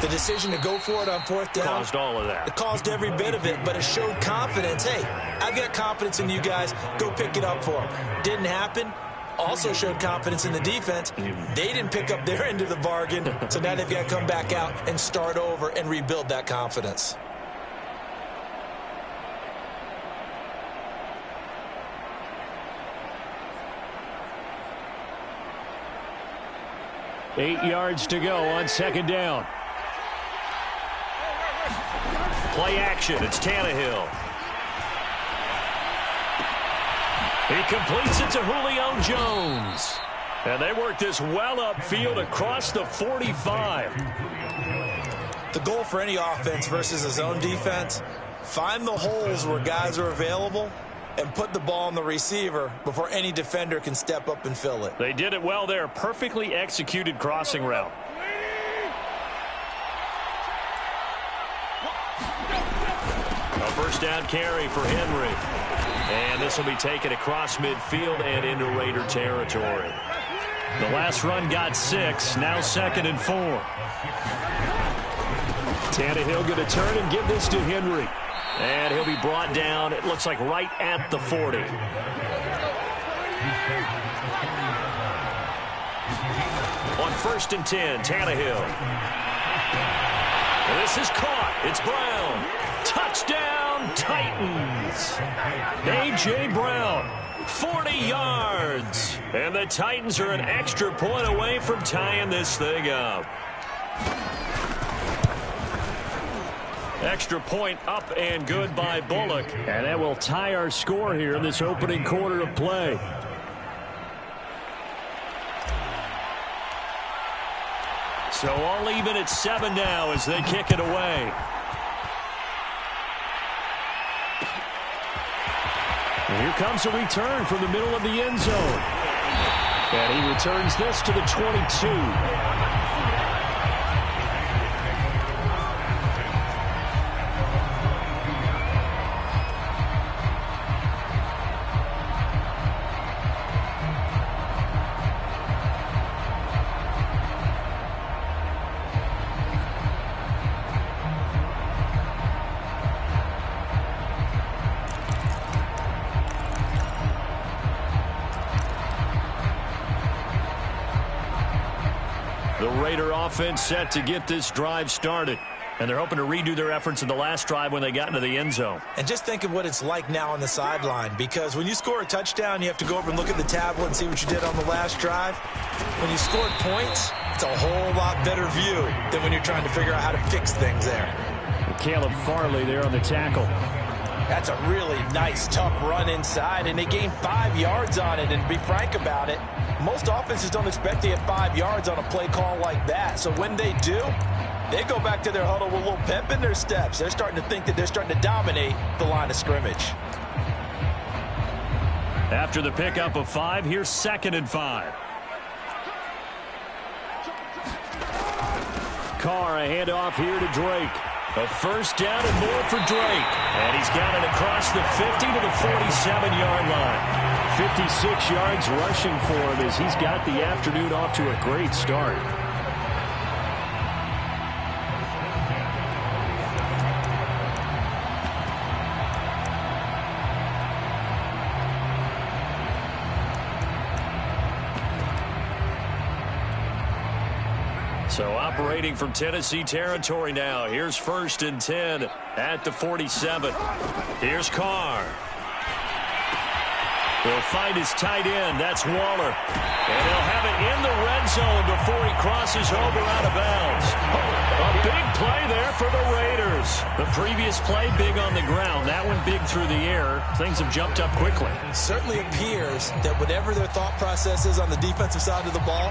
The decision to go for it on fourth down caused all of that. It caused every bit of it, but it showed confidence. Hey, I've got confidence in you guys. Go pick it up for them. Didn't happen. Also showed confidence in the defense. They didn't pick up their end of the bargain, so now they've got to come back out and start over and rebuild that confidence. Eight yards to go on second down. Play action. It's Tannehill. He completes it to Julio Jones. And they work this well upfield across the 45. The goal for any offense versus a zone defense, find the holes where guys are available and put the ball on the receiver before any defender can step up and fill it. They did it well there. Perfectly executed crossing route. A first down carry for Henry. And this will be taken across midfield and into Raider territory. The last run got 6. Now 2nd and 4. Tannehill going to turn and give this to Henry. And he'll be brought down, it looks like, right at the 40. On 1st and 10, Tannehill. And this is caught. It's Brown. Touchdown, Titans. A.J. Brown, 40 yards. And the Titans are an extra point away from tying this thing up. Extra point up and good by Bullock. And that will tie our score here in this opening quarter of play. So all even at 7 now as they kick it away. And here comes a return from the middle of the end zone. And he returns this to the 22. The Raider offense set to get this drive started. And they're hoping to redo their efforts in the last drive when they got into the end zone. And just think of what it's like now on the sideline, because when you score a touchdown, you have to go over and look at the tablet and see what you did on the last drive. When you scored points, it's a whole lot better view than when you're trying to figure out how to fix things there. Caleb Farley there on the tackle. That's a really nice, tough run inside, and they gained 5 yards on it. And to be frank about it, most offenses don't expect to get 5 yards on a play call like that. So when they do, they go back to their huddle with a little pep in their steps. They're starting to think that they're starting to dominate the line of scrimmage. After the pickup of 5, here's 2nd and 5. Carr, a handoff here to Drake. A first down and more for Drake. And he's got it across the 50 to the 47-yard line. 56 yards rushing for him as he's got the afternoon off to a great start. So operating from Tennessee territory now. Here's 1st and 10 at the 47. Here's Carr. He'll find his tight end. That's Waller. And he'll have it in the red zone before he crosses over out of bounds. A big play there for the Raiders. The previous play big on the ground. That one big through the air. Things have jumped up quickly. It certainly appears that whatever their thought process is on the defensive side of the ball,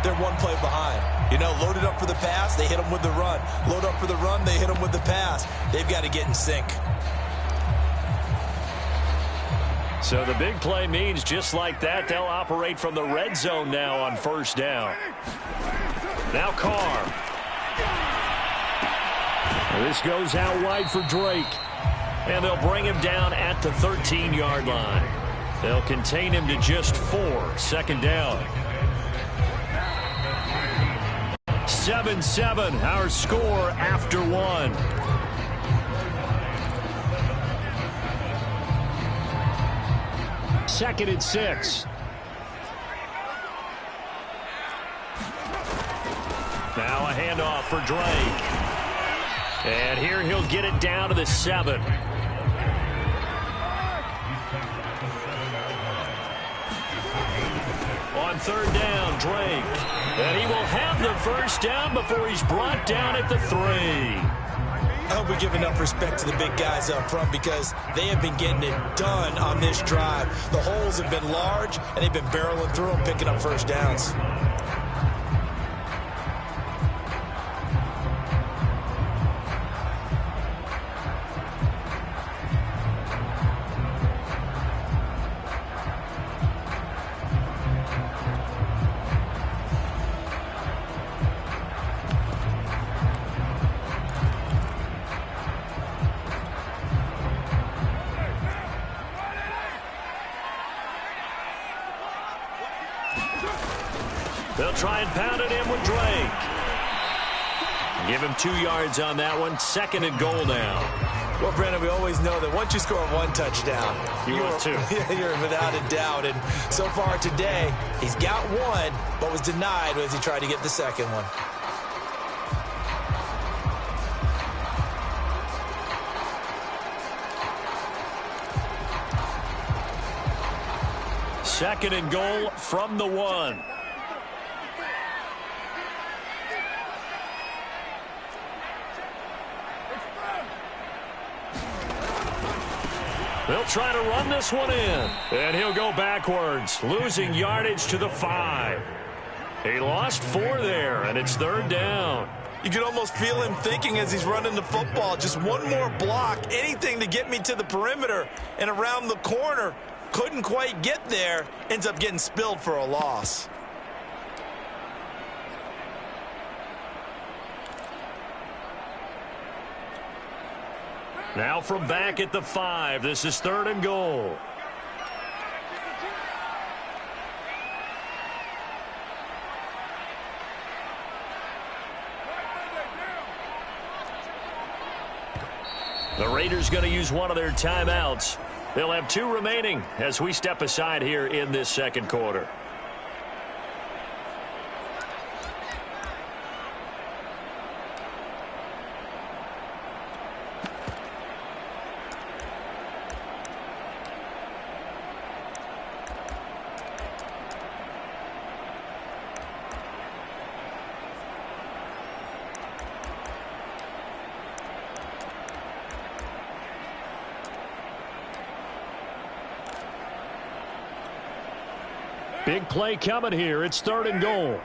they're one play behind. You know, loaded up for the pass, they hit them with the run. Load up for the run, they hit them with the pass. They've got to get in sync. So the big play means just like that, they'll operate from the red zone now on 1st down. Now Carr. This goes out wide for Drake. And they'll bring him down at the 13-yard line. They'll contain him to just 4. 2nd down. 7-7, our score after one. Second and 6. Now a handoff for Drake. And here he'll get it down to the 7. On third down, Drake. And he will have the first down before he's brought down at the 3. I hope we give enough respect to the big guys up front because they have been getting it done on this drive. The holes have been large, and they've been barreling through them, picking up first downs. They'll try and pound it in with Drake. Give him 2 yards on that one. Second and goal now. Well, Brandon, we always know that once you score 1 touchdown, you're 2. You're without a doubt. And so far today, he's got 1, but was denied as he tried to get the second one. Second and goal from the 1. They'll try to run this one in. And he'll go backwards, losing yardage to the 5. He lost 4 there, and it's third down. You can almost feel him thinking as he's running the football. Just one more block, anything to get me to the perimeter and around the corner. Couldn't quite get there. Ends up getting spilled for a loss. Now from back at the 5, this is third and goal. The Raiders going to use one of their timeouts. They'll have 2 remaining as we step aside here in this second quarter. Big play coming here. It's third and goal.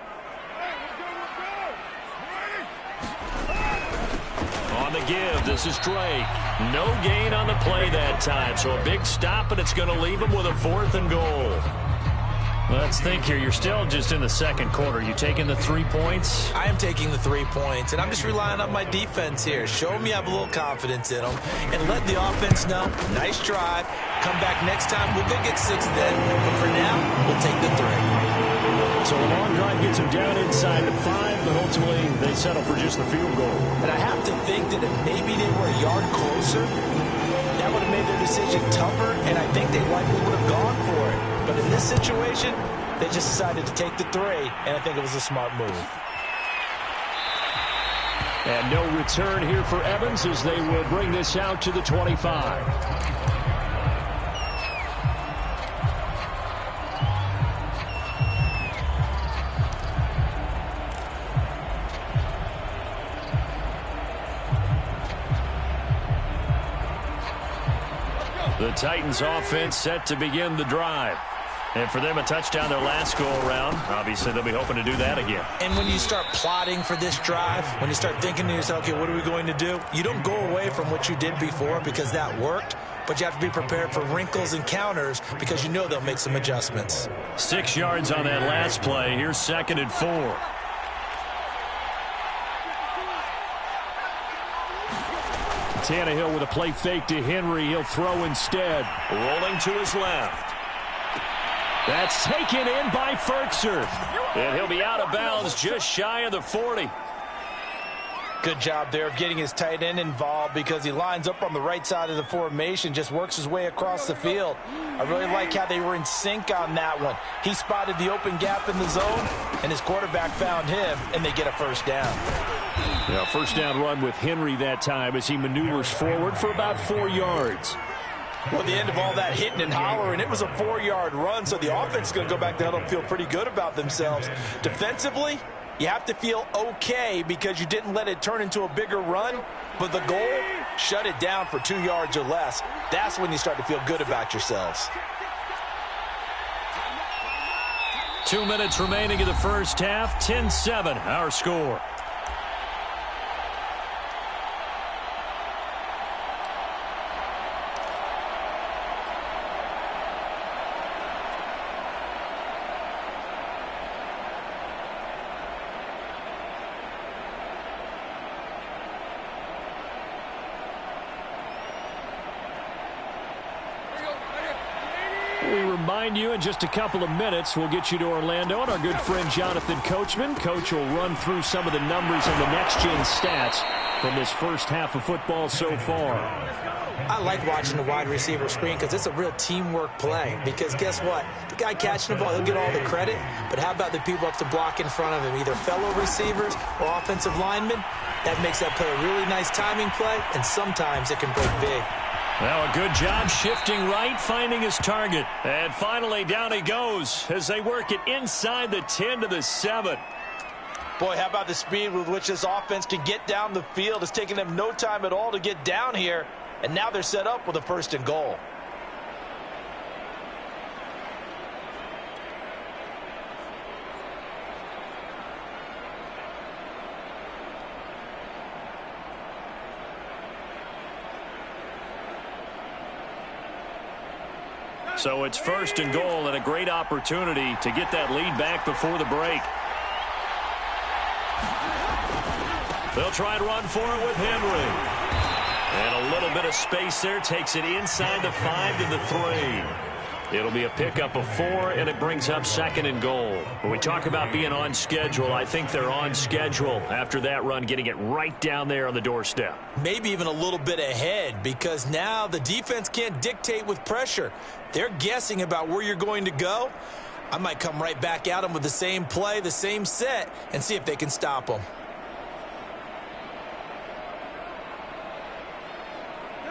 On the give, this is Drake. No gain on the play that time, so a big stop, and it's going to leave him with a 4th and goal. Let's think here. You're still just in the second quarter. You taking the 3 points? I am taking the 3 points, and I'm just relying on my defense here. Show me I have a little confidence in them, and let the offense know, nice drive. Come back next time, we'll go get 6 then. But for now, we'll take the 3. So a long drive gets them down inside the 5, but ultimately they settle for just the field goal. And I have to think that if maybe they were a yard closer, that would have made their decision tougher, and I think they likely would have gone for it. But in this situation, they just decided to take the 3, and I think it was a smart move. And no return here for Evans as they will bring this out to the 25. The Titans offense set to begin the drive. And for them, a touchdown their last go-around. Obviously, they'll be hoping to do that again. And when you start plotting for this drive, when you start thinking to yourself, okay, what are we going to do? You don't go away from what you did before because that worked, but you have to be prepared for wrinkles and counters because you know they'll make some adjustments. 6 yards on that last play. Here's second and 4. Tannehill with a play fake to Henry. He'll throw instead. Rolling to his left. That's taken in by Ferkser. And he'll be out of bounds just shy of the 40. Good job there of getting his tight end involved because he lines up on the right side of the formation, just works his way across the field. I really like how they were in sync on that one. He spotted the open gap in the zone, and his quarterback found him, and they get a first down. Yeah, first down run with Henry that time as he maneuvers forward for about 4 yards. Well, at the end of all that hitting and hollering, it was a 4-yard run, so the offense is going to go back to huddle and feel pretty good about themselves. Defensively, you have to feel okay because you didn't let it turn into a bigger run, but the goal, shut it down for 2 yards or less. That's when you start to feel good about yourselves. 2 minutes remaining in the first half, 10-7, our score. We remind you in just a couple of minutes we'll get you to Orlando and our good friend Jonathan Coachman. Coach will run through some of the numbers and the next-gen stats from this first half of football so far. I like watching the wide receiver screen because it's a real teamwork play. Because guess what? The guy catching the ball, he'll get all the credit. But how about the people up to block in front of him, either fellow receivers or offensive linemen? That makes that play a really nice timing play, and sometimes it can break big. Well, a good job shifting right, finding his target. And finally, down he goes as they work it inside the 10 to the 7. Boy, how about the speed with which this offense can get down the field? It's taking them no time at all to get down here. And now they're set up with a 1st and goal. So it's 1st and goal and a great opportunity to get that lead back before the break. They'll try and run for it with Henry. And a little bit of space there takes it inside the 5 to the 3. It'll be a pickup of 4, and it brings up 2nd and goal. When we talk about being on schedule, I think they're on schedule after that run, getting it right down there on the doorstep. Maybe even a little bit ahead because now the defense can't dictate with pressure. They're guessing about where you're going to go. I might come right back at them with the same play, the same set, and see if they can stop them.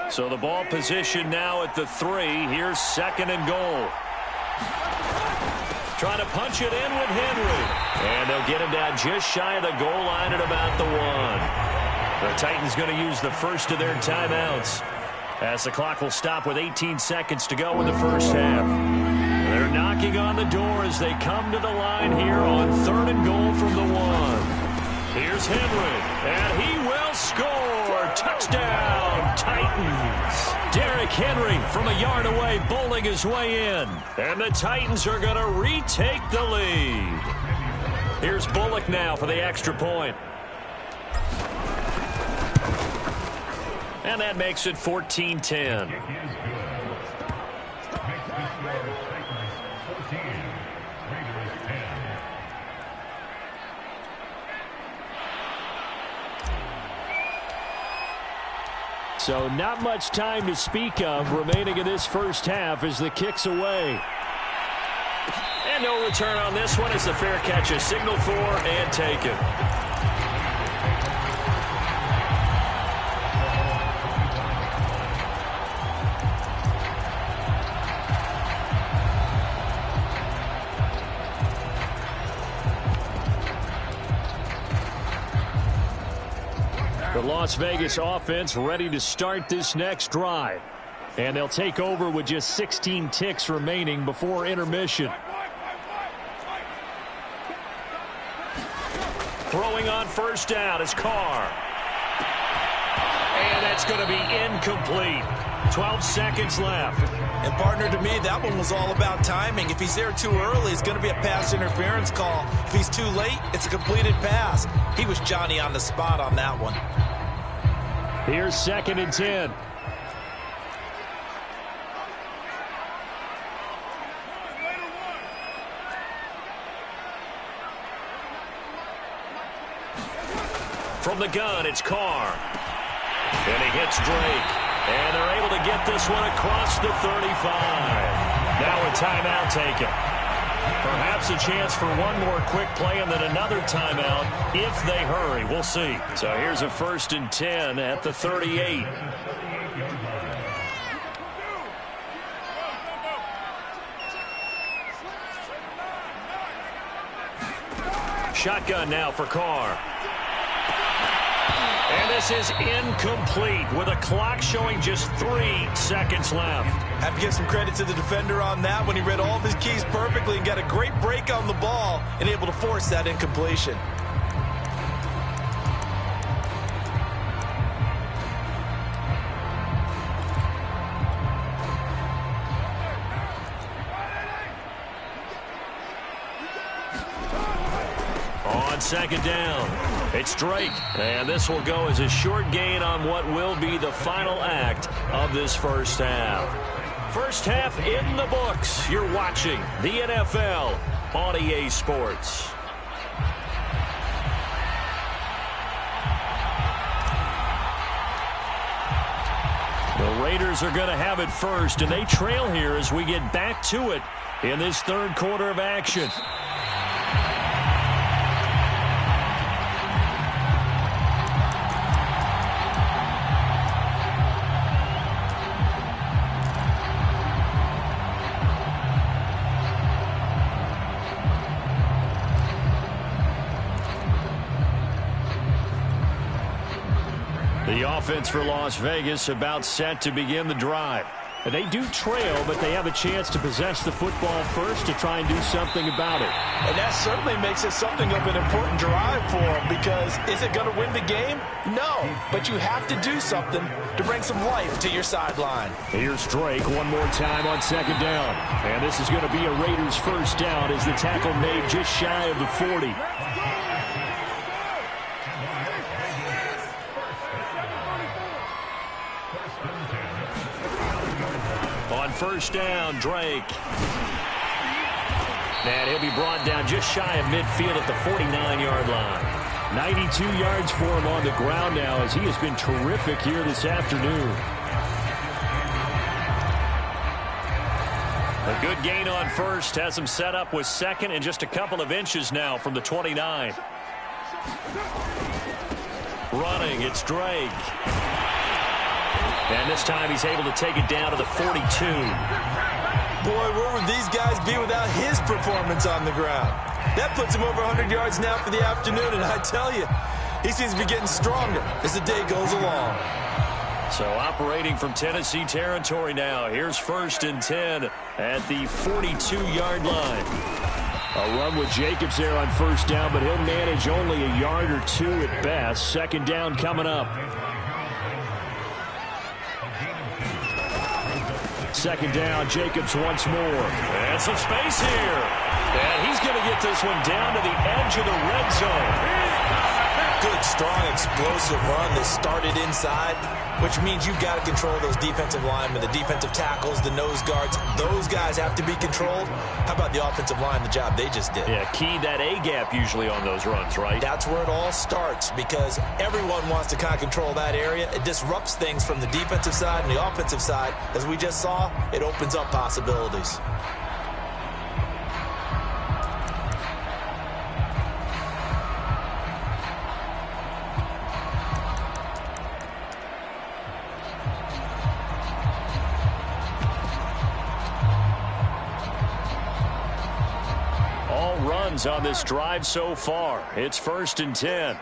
So the ball position now at the 3. Here's 2nd and goal. Trying to punch it in with Henry. And they'll get him down just shy of the goal line at about the 1. The Titans going to use the first of their timeouts as the clock will stop with 18 seconds to go in the first half. They're knocking on the door as they come to the line here on 3rd and goal from the 1. Here's Henry, and he will score. Touchdown, Titans. Derrick Henry from a yard away, bowling his way in. And the Titans are going to retake the lead. Here's Bullock now for the extra point. And that makes it 14-10. So not much time to speak of remaining in this first half as the kick's away. And no return on this one as the fair catch is signaled for and taken. The Las Vegas offense ready to start this next drive. And they'll take over with just 16 ticks remaining before intermission. Throwing on first down is Carr. And that's going to be incomplete. 12 seconds left. And partner, to me, that one was all about timing. If he's there too early, it's going to be a pass interference call. If he's too late, it's a completed pass. He was Johnny on the spot on that one. Here's 2nd and 10. From the gun, it's Carr. And he hits Drake. And they're able to get this one across the 35. Now a timeout taken. Perhaps a chance for one more quick play and then another timeout if they hurry. We'll see. So here's a 1st and 10 at the 38. Shotgun now for Carr. And this is incomplete with a clock showing just 3 seconds left. Have to give some credit to the defender on that when he read all of his keys perfectly and got a great break on the ball and able to force that incompletion. On 2nd down, it's Drake. And this will go as a short gain on what will be the final act of this first half. First half in the books. You're watching the NFL on EA Sports. The Raiders are going to have it first, and they trail here as we get back to it in this 3rd quarter of action. The offense for Las Vegas about set to begin the drive. And they do trail, but they have a chance to possess the football first to try and do something about it. And that certainly makes it something of an important drive for them, because is it going to win the game? No, but you have to do something to bring some life to your sideline. Here's Drake one more time on 2nd down. And this is going to be a Raiders first down as the tackle made just shy of the 40. On 1st down, Drake. And he'll be brought down just shy of midfield at the 49-yard line. 92 yards for him on the ground now as he has been terrific here this afternoon. A good gain on 1st. Has him set up with 2nd and just a couple of inches now from the 29. Running, it's Drake. And this time he's able to take it down to the 42. Boy, where would these guys be without his performance on the ground? That puts him over 100 yards now for the afternoon, and I tell you, he seems to be getting stronger as the day goes along. So operating from Tennessee territory now. Here's 1st and 10 at the 42-yard line. A run with Jacobs there on 1st down, but he'll manage only a yard or 2 at best. 2nd down coming up. 2nd down, Jacobs once more. And some space here. And he's going to get this one down to the edge of the red zone. Good, strong, explosive run that started inside, which means you've got to control those defensive linemen, the defensive tackles, the nose guards. Those guys have to be controlled. How about the offensive line, the job they just did? Yeah, key that A-gap usually on those runs, right? That's where it all starts, because everyone wants to kind of control that area. It disrupts things from the defensive side and the offensive side. As we just saw, it opens up possibilities. On this drive so far. It's 1st and 10.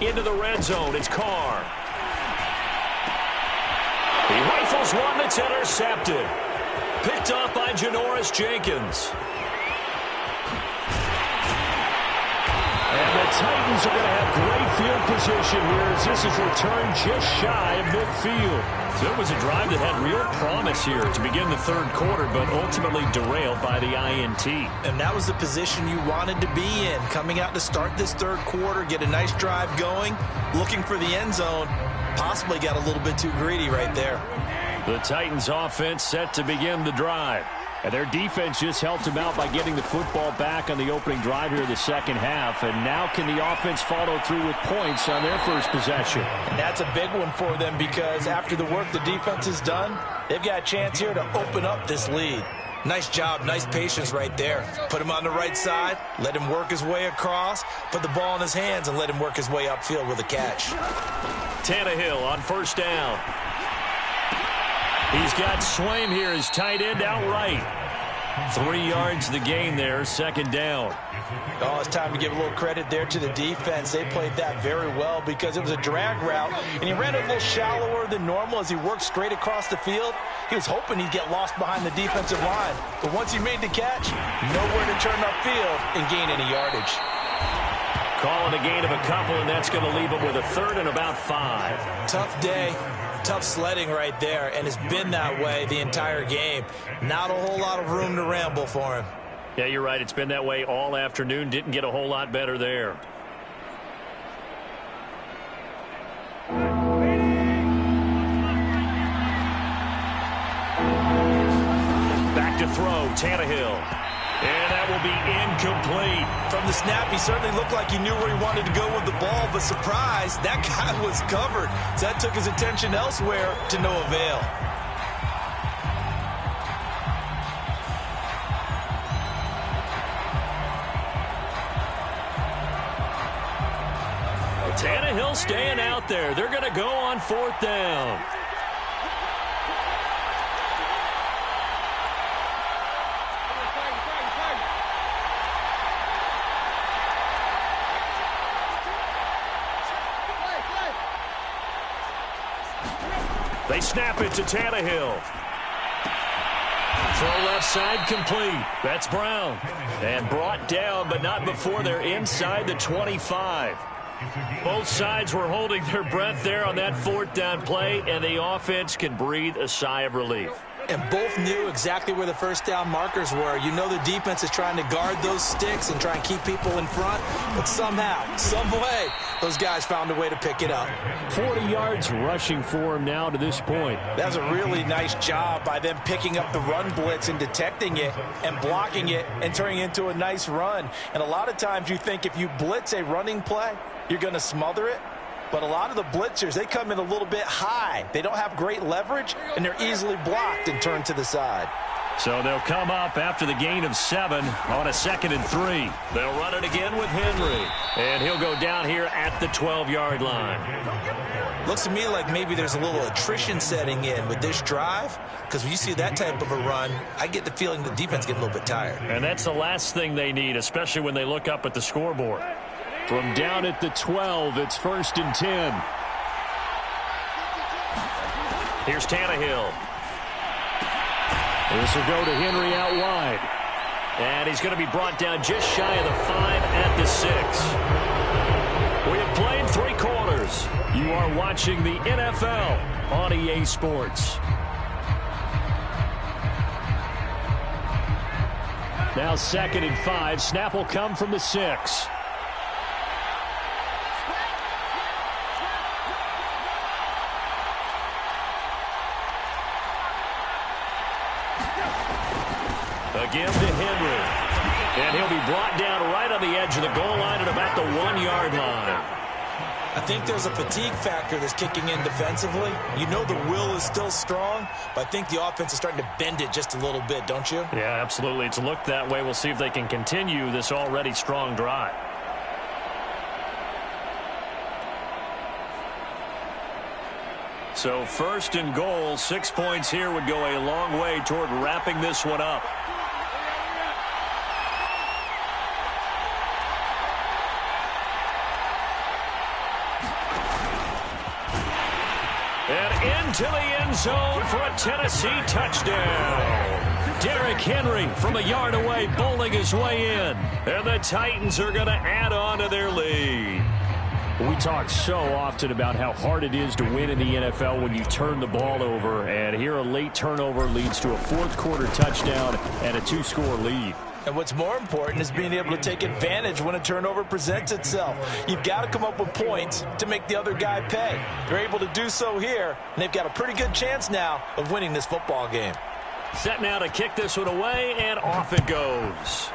Into the red zone, it's Carr. He rifles one that's intercepted. Picked off by Janoris Jenkins. And the Titans are going to have great field position here as this is returned just shy of midfield. So it was a drive that had real promise here to begin the 3rd quarter, but ultimately derailed by the INT. And that was the position you wanted to be in. Coming out to start this 3rd quarter, get a nice drive going, looking for the end zone. Possibly got a little bit too greedy right there. The Titans offense set to begin the drive. And their defense just helped them out by getting the football back on the opening drive here in the second half. And now can the offense follow through with points on their first possession? And that's a big one for them because after the work the defense has done, they've got a chance here to open up this lead. Nice job, nice patience right there. Put him on the right side, let him work his way across, put the ball in his hands, and let him work his way upfield with a catch. Tannehill on first down. He's got Swaim here as tight end outright. 3 yards the gain there, second down. Oh, it's time to give a little credit there to the defense. They played that very well because it was a drag route, and he ran a little shallower than normal as he worked straight across the field. He was hoping he'd get lost behind the defensive line, but once he made the catch, nowhere to turn upfield and gain any yardage. Calling a gain of a couple, and that's going to leave him with a third and about 5. Tough day. Tough sledding right there, and it's been that way the entire game. Not a whole lot of room to ramble for him. Yeah, you're right. It's been that way all afternoon. Didn't get a whole lot better there. Back to throw, Tannehill. And that will be incomplete. From the snap, he certainly looked like he knew where he wanted to go with the ball, but surprise, that guy was covered. So that took his attention elsewhere to no avail. Tannehill staying out there. They're going to go on fourth down. They snap it to Tannehill. Throw left side complete. That's Brown. And brought down, but not before they're inside the 25. Both sides were holding their breath there on that fourth down play, and the offense can breathe a sigh of relief. And both knew exactly where the first down markers were. You know the defense is trying to guard those sticks and try and keep people in front, but somehow, some way, those guys found a way to pick it up. 40 yards rushing for him now to this point. That was a really nice job by them picking up the run blitz and detecting it and blocking it and turning it into a nice run. And a lot of times you think if you blitz a running play, you're going to smother it. But a lot of the blitzers, they come in a little bit high. They don't have great leverage, and they're easily blocked and turned to the side. So they'll come up after the gain of 7 on a 2nd and 3. They'll run it again with Henry. And he'll go down here at the 12-yard line. Looks to me like maybe there's a little attrition setting in with this drive, because when you see that type of a run, I get the feeling the defense gets a little bit tired. And that's the last thing they need, especially when they look up at the scoreboard. From down at the 12, it's 1st and 10. Here's Tannehill. This will go to Henry out wide. And he's going to be brought down just shy of the 5 at the 6. We have played 3 quarters. You are watching the NFL on EA Sports. Now 2nd and 5. Snap will come from the 6. Again to Henry. And he'll be brought down right on the edge of the goal line at about the 1-yard line. I think there's a fatigue factor that's kicking in defensively. You know the will is still strong, but I think the offense is starting to bend it just a little bit, don't you? Yeah, absolutely. It's looked that way. We'll see if they can continue this already strong drive. So 1st and goal, 6 points here would go a long way toward wrapping this one up. And into the end zone for a Tennessee touchdown. Derrick Henry from a yard away bowling his way in. And the Titans are going to add on to their lead. We talk so often about how hard it is to win in the NFL when you turn the ball over. And here a late turnover leads to a 4th quarter touchdown and a 2-score lead. And what's more important is being able to take advantage when a turnover presents itself. You've got to come up with points to make the other guy pay. They're able to do so here, and they've got a pretty good chance now of winning this football game. Set now to kick this one away, and off it goes.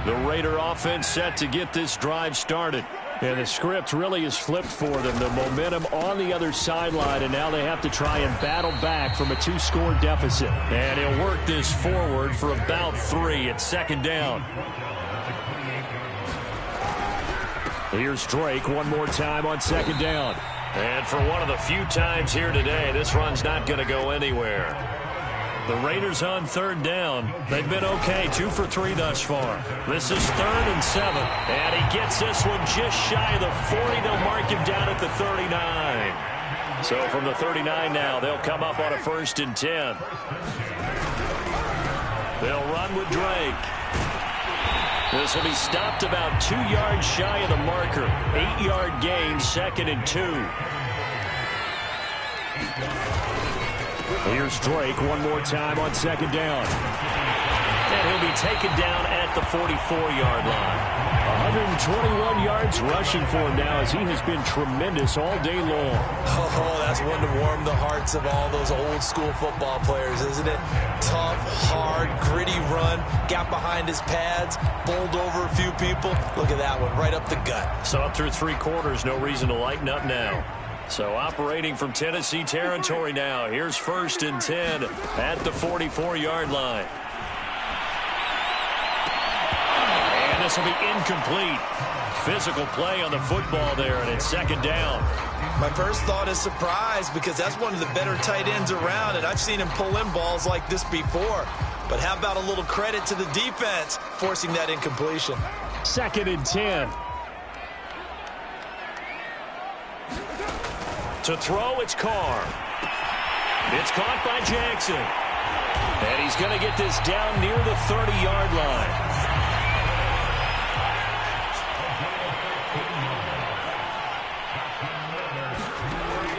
The Raider offense set to get this drive started. And the script really is flipped for them. The momentum on the other sideline, and now they have to try and battle back from a 2-score deficit. And he'll work this forward for about 3 at second down. Here's Drake one more time on second down. And for one of the few times here today, this run's not going to go anywhere. The Raiders on third down. They've been okay, 2 for 3 thus far. This is 3rd and 7. And he gets this one just shy of the 40. They'll mark him down at the 39. So from the 39 now, they'll come up on a 1st and 10. They'll run with Drake. This will be stopped about 2 yards shy of the marker. 8-yard gain, 2nd and 2. Here's Drake one more time on second down. And he'll be taken down at the 44-yard line. 121 yards rushing for him now as he has been tremendous all day long. Oh, that's one to warm the hearts of all those old-school football players, isn't it? Tough, hard, gritty run. Got behind his pads, bowled over a few people. Look at that one, right up the gut. So up through 3 quarters, no reason to lighten up now. So operating from Tennessee territory now. Here's 1st and 10 at the 44-yard line. And this will be incomplete. Physical play on the football there, and it's 2nd down. My first thought is surprise because that's one of the better tight ends around, and I've seen him pull in balls like this before. But how about a little credit to the defense forcing that incompletion? 2nd and 10. To throw, it's Carr. It's caught by Jackson. And he's going to get this down near the 30-yard line.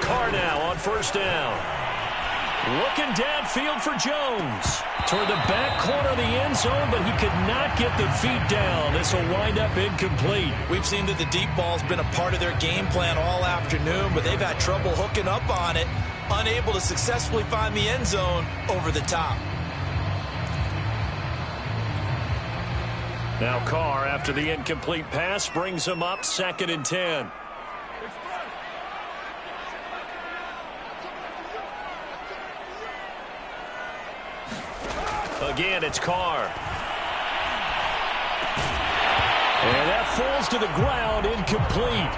Carr now on 1st down. Looking downfield for Jones. Toward the back corner of the end zone, but he could not get the feet down. This will wind up incomplete. We've seen that the deep ball's been a part of their game plan all afternoon, but they've had trouble hooking up on it, unable to successfully find the end zone over the top. Now Carr, after the incomplete pass, brings him up 2nd and 10. Again, it's Carr. And that falls to the ground, incomplete.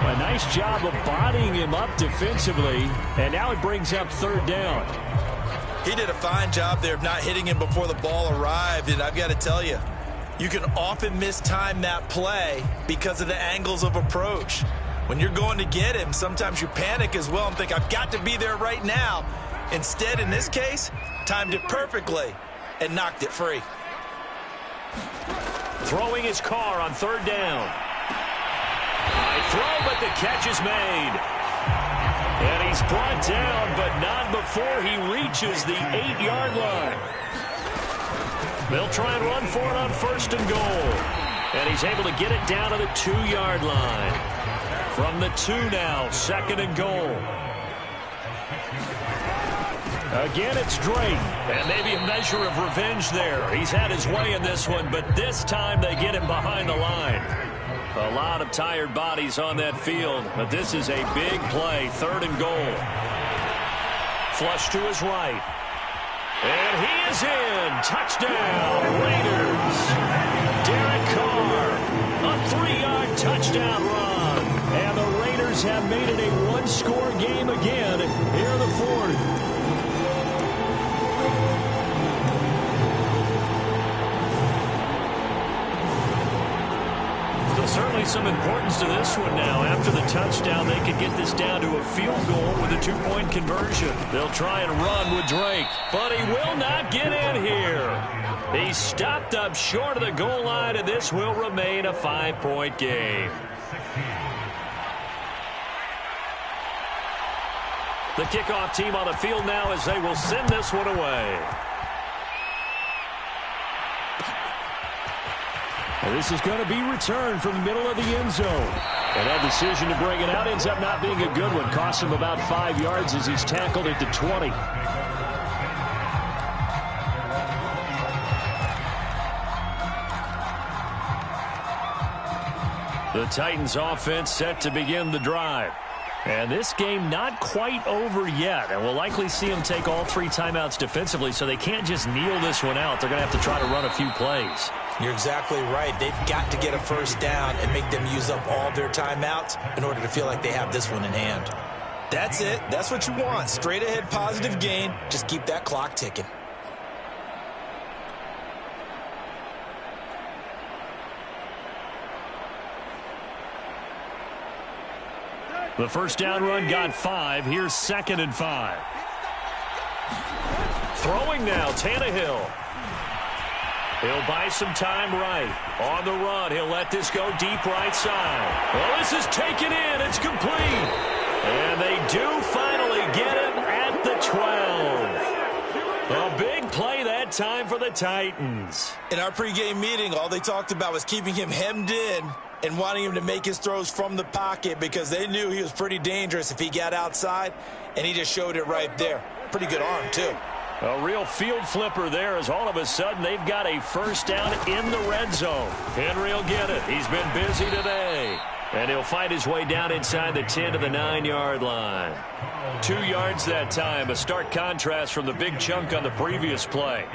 A nice job of bodying him up defensively, and now it brings up 3rd down. He did a fine job there of not hitting him before the ball arrived, and I've got to tell you, you can often mistime that play because of the angles of approach. When you're going to get him, sometimes you panic as well and think, I've got to be there right now. Instead, in this case, timed it perfectly and knocked it free. Throwing his Carr on 3rd down. High throw, but the catch is made. And he's brought down, but not before he reaches the 8-yard line. They'll try and run for it on 1st and goal. And he's able to get it down to the 2-yard line. From the 2 now, 2nd and goal. Again, it's Drake. And maybe a measure of revenge there. He's had his way in this one, but this time they get him behind the line. A lot of tired bodies on that field, but this is a big play, 3rd and goal. Flush to his right. And he is in. Touchdown, Raiders. Derek Carr, a 3-yard touchdown run. And the Raiders have made it a 1-score game again here in the 4th. Certainly some importance to this one now. After the touchdown, they could get this down to a field goal with a 2-point conversion. They'll try and run with Drake, but he will not get in here. He's stopped up short of the goal line, and this will remain a 5-point game. The kickoff team on the field now as they will send this one away. And this is going to be returned from the middle of the end zone. And that decision to bring it out ends up not being a good one. Costs him about 5 yards as he's tackled at the 20. The Titans offense set to begin the drive. And this game not quite over yet. And we'll likely see them take all 3 timeouts defensively, so they can't just kneel this one out. They're going to have to try to run a few plays. You're exactly right. They've got to get a first down and make them use up all their timeouts in order to feel like they have this one in hand. That's it. That's what you want. Straight ahead positive gain. Just keep that clock ticking. The first down run got 5. Here's 2nd and 5. Throwing now, Tannehill. He'll buy some time right. On the run, he'll let this go deep right side. Well, this is taken in. It's complete. And they do finally get him at the 12. A big play that time for the Titans. In our pregame meeting, all they talked about was keeping him hemmed in and wanting him to make his throws from the pocket because they knew he was pretty dangerous if he got outside, and he just showed it right there. Pretty good arm, too. A real field flipper there as all of a sudden they've got a first down in the red zone. Henry will get it. He's been busy today. And he'll find his way down inside the 10 to the 9-yard line. 2 yards that time, a stark contrast from the big chunk on the previous play.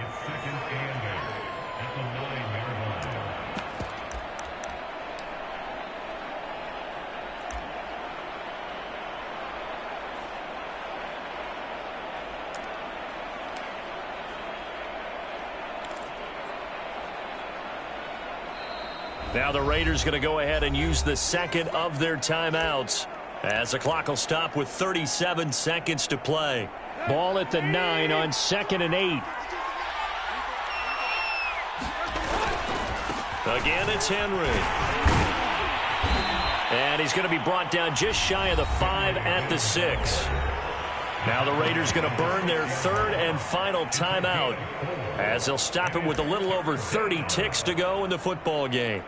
Now the Raiders going to go ahead and use the second of their timeouts as the clock will stop with 37 seconds to play. Ball at the 9 on 2nd and 8. Again, it's Henry. And he's going to be brought down just shy of the 5 at the 6. Now the Raiders going to burn their 3rd and final timeout as they'll stop it with a little over 30 ticks to go in the football game.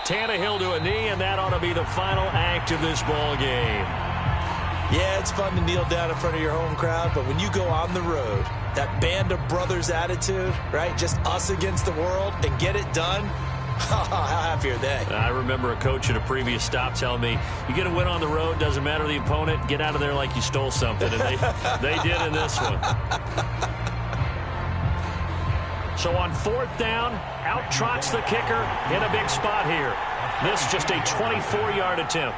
Tannehill to a knee, and that ought to be the final act of this ball game. Yeah, it's fun to kneel down in front of your home crowd, but when you go on the road, that band of brothers attitude, right, just us against the world, and get it done, how happy are they? I remember a coach at a previous stop telling me, you get a win on the road, doesn't matter the opponent, get out of there like you stole something, and they did in this one. So on 4th down, out trots the kicker in a big spot here. This just a 24-yard attempt.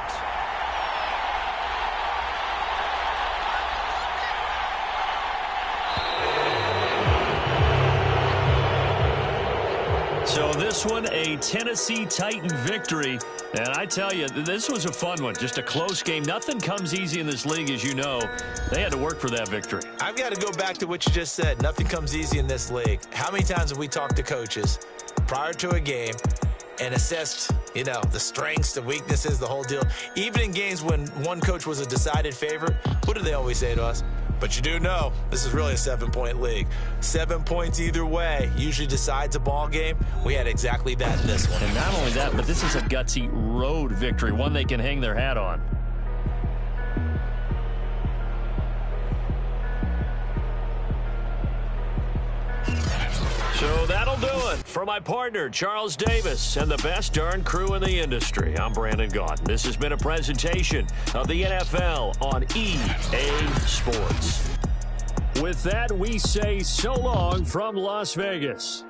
So this one, a Tennessee Titan victory. And I tell you, this was a fun one. Just a close game. Nothing comes easy in this league, as you know. They had to work for that victory. I've got to go back to what you just said. Nothing comes easy in this league. How many times have we talked to coaches prior to a game and assessed, you know, the strengths, the weaknesses, the whole deal? Even in games when one coach was a decided favorite, what do they always say to us? But you do know this is really a 7-point league. 7 points either way usually decides a ball game. We had exactly that in this one. And not only that, but this is a gutsy road victory, one they can hang their hat on. So that'll do it for my partner, Charles Davis, and the best darn crew in the industry. I'm Brandon Gaudin. This has been a presentation of the NFL on EA Sports. With that, we say so long from Las Vegas.